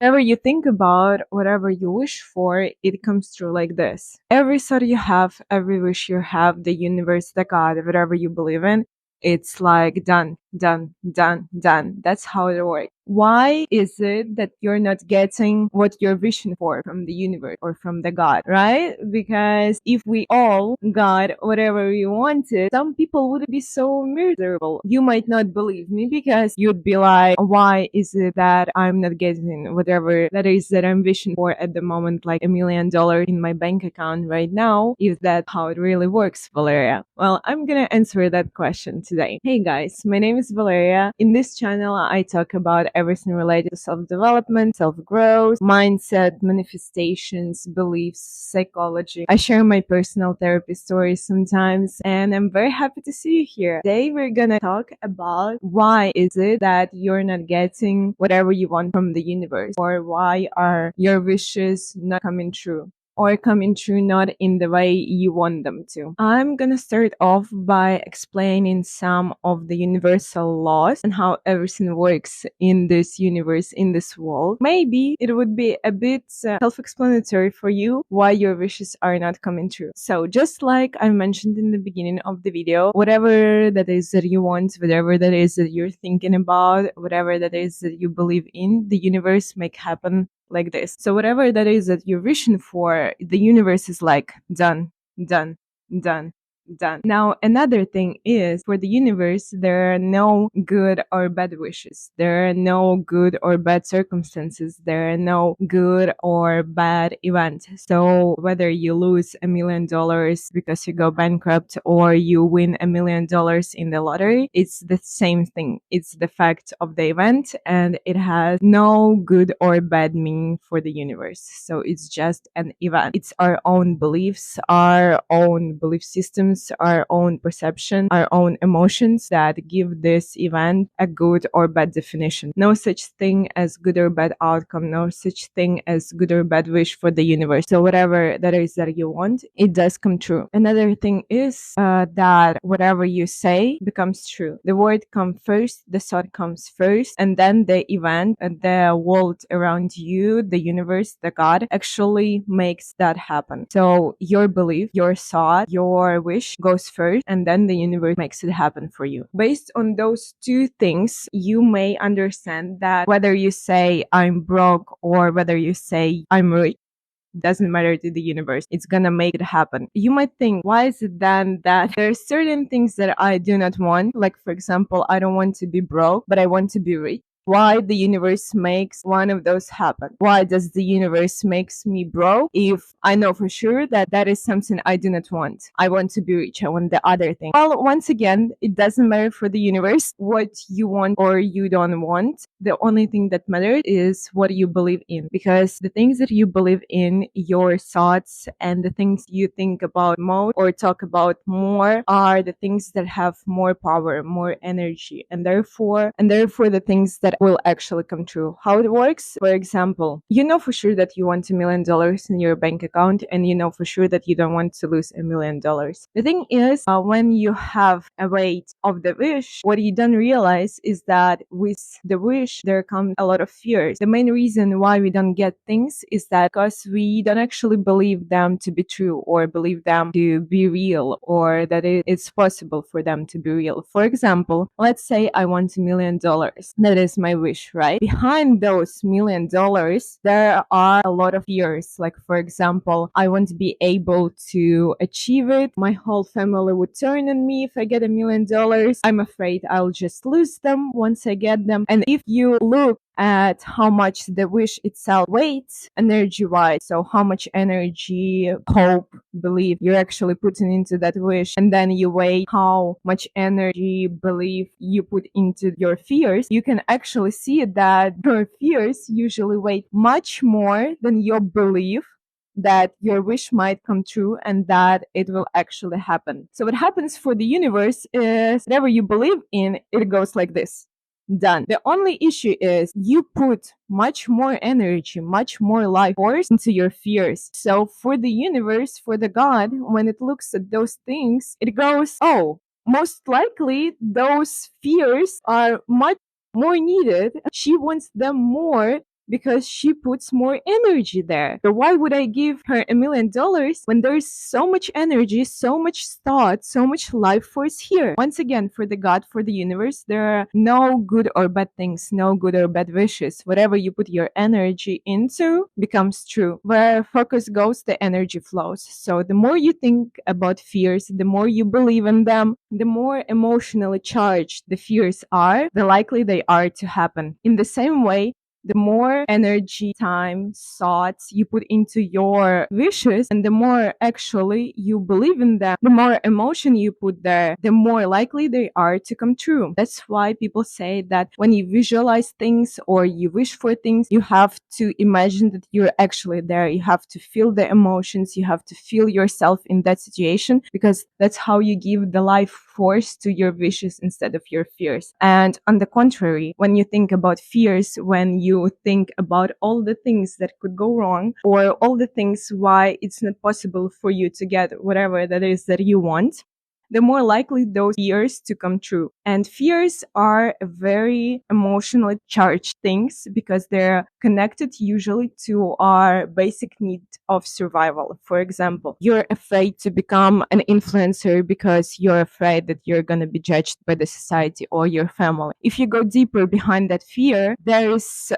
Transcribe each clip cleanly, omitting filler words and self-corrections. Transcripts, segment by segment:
Whatever you think about, whatever you wish for, it comes true like this. Every thought you have, every wish you have, the universe, the God, whatever you believe in, it's like done, done, done, done. That's how it works. Why is it that you're not getting what you're wishing for from the universe or from the God, right? Because if we all got whatever we wanted, some people would be so miserable. You might not believe me because you'd be like, why is it that I'm not getting whatever that is that I'm wishing for at the moment, like $1 million in my bank account right now? Is that how it really works, Valeria? Well, I'm gonna answer that question today. Hey guys, my name is Valeria. In this channel, I talk about everything related to self-development, self-growth, mindset, manifestations, beliefs, psychology. I share my personal therapy stories sometimes, and I'm very happy to see you here. Today, we're gonna talk about why is it that you're not getting whatever you want from the universe, or why are your wishes not coming true, or coming true not in the way you want them to. I'm gonna start off by explaining some of the universal laws and how everything works in this universe, in this world. Maybe it would be a bit self-explanatory for you why your wishes are not coming true. So just like I mentioned in the beginning of the video, whatever that is that you want, whatever that is that you're thinking about, whatever that is that you believe in, the universe make happen like this. So whatever that is that you're wishing for, the universe is like done, done, done, done. Now, another thing is for the universe, there are no good or bad wishes. There are no good or bad circumstances. There are no good or bad events. So whether you lose $1 million because you go bankrupt or you win $1 million in the lottery, it's the same thing. It's the fact of the event, and it has no good or bad meaning for the universe. So it's just an event. It's our own beliefs, our own belief systems, our own perception, our own emotions that give this event a good or bad definition. No such thing as good or bad outcome, no such thing as good or bad wish for the universe. So whatever that is that you want, it does come true. Another thing is that whatever you say becomes true. The word comes first, the thought comes first, and then the event, the world around you, the universe, the God actually makes that happen. So your belief, your thought, your wish goes first, and then the universe makes it happen for you. Based on those two things, you may understand that whether you say I'm broke or whether you say I'm rich, doesn't matter to the universe. It's gonna make it happen. You might think, why is it then that there are certain things that I do not want? Like, for example, I don't want to be broke, but I want to be rich. Why the universe makes one of those happen? Why does the universe makes me broke if I know for sure that that is something I do not want? I want to be rich. I want the other thing. Well, once again, it doesn't matter for the universe what you want or you don't want. The only thing that matters is what you believe in, because the things that you believe in, your thoughts and the things you think about more or talk about more are the things that have more power, more energy, and therefore the things that will actually come true. How it works? For example, you know for sure that you want $1 million in your bank account, and you know for sure that you don't want to lose $1 million. The thing is, when you have a weight of the wish, what you don't realize is that with the wish there comes a lot of fears. The main reason why we don't get things is that because we don't actually believe them to be true, or believe them to be real, or that it's possible for them to be real. For example, let's say I want $1 million. That is my wish, right? Behind those $1 million, there are a lot of fears. Like, for example, I want to be able to achieve it. My whole family would turn on me if I get $1 million. I'm afraid I'll just lose them once I get them. And if you look at how much the wish itself weighs energy wise, so how much energy, hope, belief you're actually putting into that wish, and then you weigh how much energy, belief you put into your fears, you can actually see that your fears usually weigh much more than your belief that your wish might come true and that it will actually happen. So what happens for the universe is whatever you believe in, it goes like this. Done. The only issue is you put much more energy, much more life force into your fears. So for the universe, for the God, when it looks at those things, it goes, oh, most likely those fears are much more needed. She wants them more because she puts more energy there. So why would I give her $1 million when there's so much energy, so much thought, so much life force here? Once again, for the God, for the universe, there are no good or bad things, no good or bad wishes. Whatever you put your energy into becomes true. Where focus goes, the energy flows. So the more you think about fears, the more you believe in them, the more emotionally charged the fears are, the likely they are to happen. In the same way, the more energy, time, thoughts you put into your wishes, and the more actually you believe in them, the more emotion you put there, the more likely they are to come true. That's why people say that when you visualize things or you wish for things, you have to imagine that you're actually there. You have to feel the emotions. You have to feel yourself in that situation, because that's how you give the life force to your wishes instead of your fears. And on the contrary, when you think about fears, when you think about all the things that could go wrong, or all the things why it's not possible for you to get whatever that is that you want, the more likely those fears to come true. And fears are very emotionally charged things because they're connected usually to our basic need of survival. For example, you're afraid to become an influencer because you're afraid that you're going to be judged by the society or your family. If you go deeper behind that fear, there's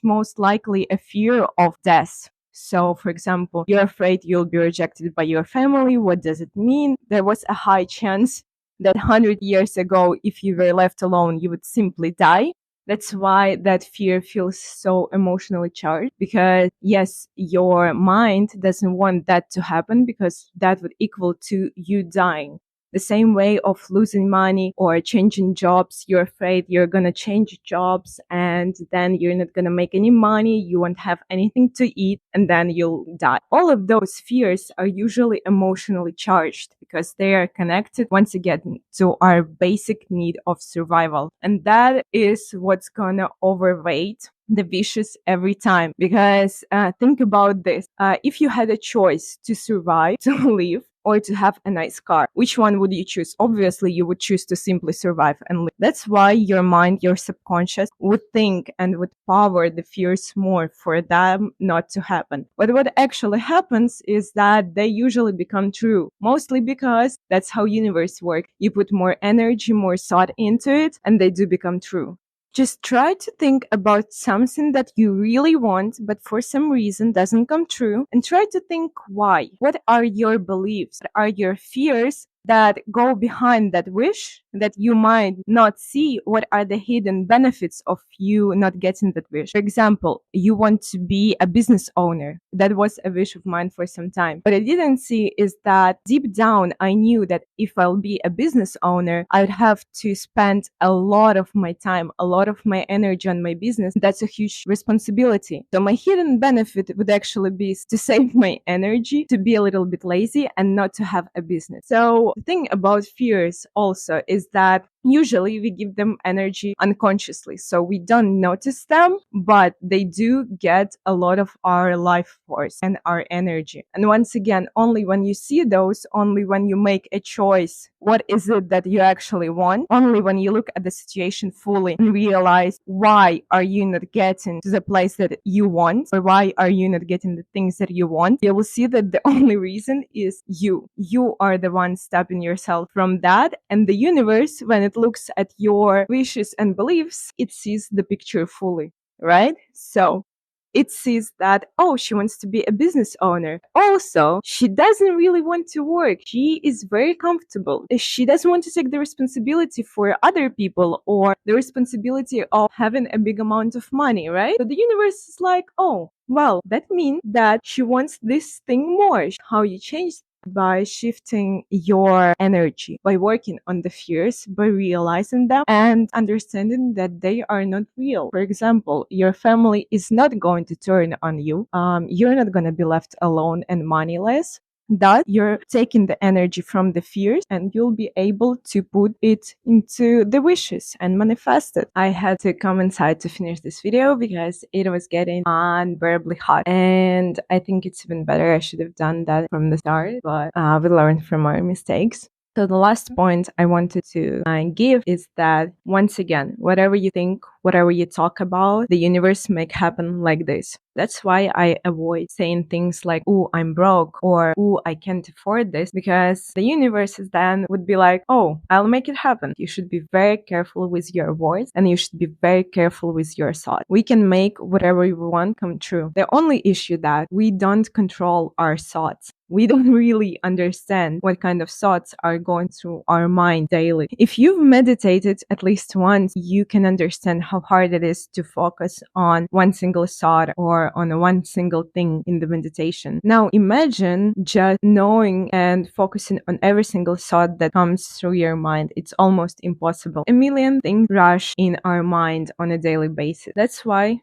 most likely a fear of death. So, for example, you're afraid you'll be rejected by your family. What does it mean? There was a high chance that 100 years ago, if you were left alone, you would simply die. That's why that fear feels so emotionally charged, because yes, your mind doesn't want that to happen because that would equal to you dying. The same way of losing money or changing jobs, you're afraid you're going to change jobs and then you're not going to make any money, you won't have anything to eat, and then you'll die. All of those fears are usually emotionally charged because they are connected, once again, to our basic need of survival. And that is what's going to overweight the wishes every time. Because think about this. If you had a choice to survive, to live, or to have a nice car, which one would you choose? Obviously, you would choose to simply survive and live. That's why your mind, your subconscious would think and would power the fears more for them not to happen. But what actually happens is that they usually become true, mostly because that's how universe works. You put more energy, more thought into it, and they do become true. Just try to think about something that you really want, but for some reason doesn't come true, and try to think why. What are your beliefs? What are your fears that go behind that wish that you might not see? What are the hidden benefits of you not getting that wish? For example, you want to be a business owner. That was a wish of mine for some time. What I didn't see is that deep down, I knew that if I'll be a business owner, I would have to spend a lot of my time, a lot of my energy on my business. That's a huge responsibility. So my hidden benefit would actually be to save my energy, to be a little bit lazy and not to have a business. So the thing about fears also is that usually we give them energy unconsciously. So we don't notice them, but they do get a lot of our life force and our energy. And once again, only when you see those, only when you make a choice, what is it that you actually want? Only when you look at the situation fully and realize why are you not getting to the place that you want, or why are you not getting the things that you want, you will see that the only reason is you. You are the one stopping yourself from that. And the universe, when it looks at your wishes and beliefs, it sees the picture fully, right? So it sees that, oh, she wants to be a business owner. Also, she doesn't really want to work. She is very comfortable. She doesn't want to take the responsibility for other people or the responsibility of having a big amount of money, right? So the universe is like, oh, well, that means that she wants this thing more. How you change by shifting your energy, by working on the fears, by realizing them and understanding that they are not real. For example, your family is not going to turn on you. You're not going to be left alone and moneyless. That you're taking the energy from the fears and you'll be able to put it into the wishes and manifest it. I had to come inside to finish this video because it was getting unbearably hot, and I think it's even better. I should have done that from the start, but we learned from our mistakes. So the last point I wanted to give is that once again, whatever you think, whatever you talk about, the universe make happen like this. That's why I avoid saying things like, "Oh, I'm broke," or "Oh, I can't afford this," because the universe is then would be like, "Oh, I'll make it happen." You should be very careful with your words and you should be very careful with your thoughts. We can make whatever we want come true. The only issue that we don't control our thoughts. We don't really understand what kind of thoughts are going through our mind daily. If you've meditated at least once, you can understand how hard it is to focus on one single thought or on one single thing in the meditation. Now imagine just knowing and focusing on every single thought that comes through your mind. It's almost impossible. A million things rush in our mind on a daily basis. That's why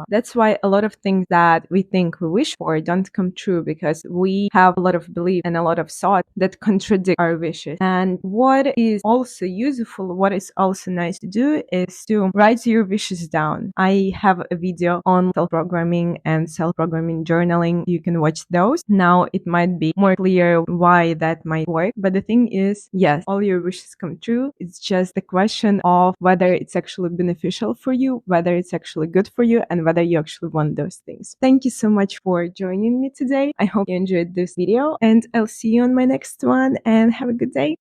That's why a lot of things that we think we wish for don't come true because we have a lot of belief and a lot of thought that contradict our wishes. And what is also useful, what is also nice to do is to write your wishes down. I have a video on self-programming and self-programming journaling. You can watch those. Now it might be more clear why that might work. But the thing is, yes, all your wishes come true. It's just the question of whether it's actually beneficial for you, whether it's actually good for you, and whether you actually want those things. Thank you so much for joining me today. I hope you enjoyed this video and I'll see you on my next one and have a good day.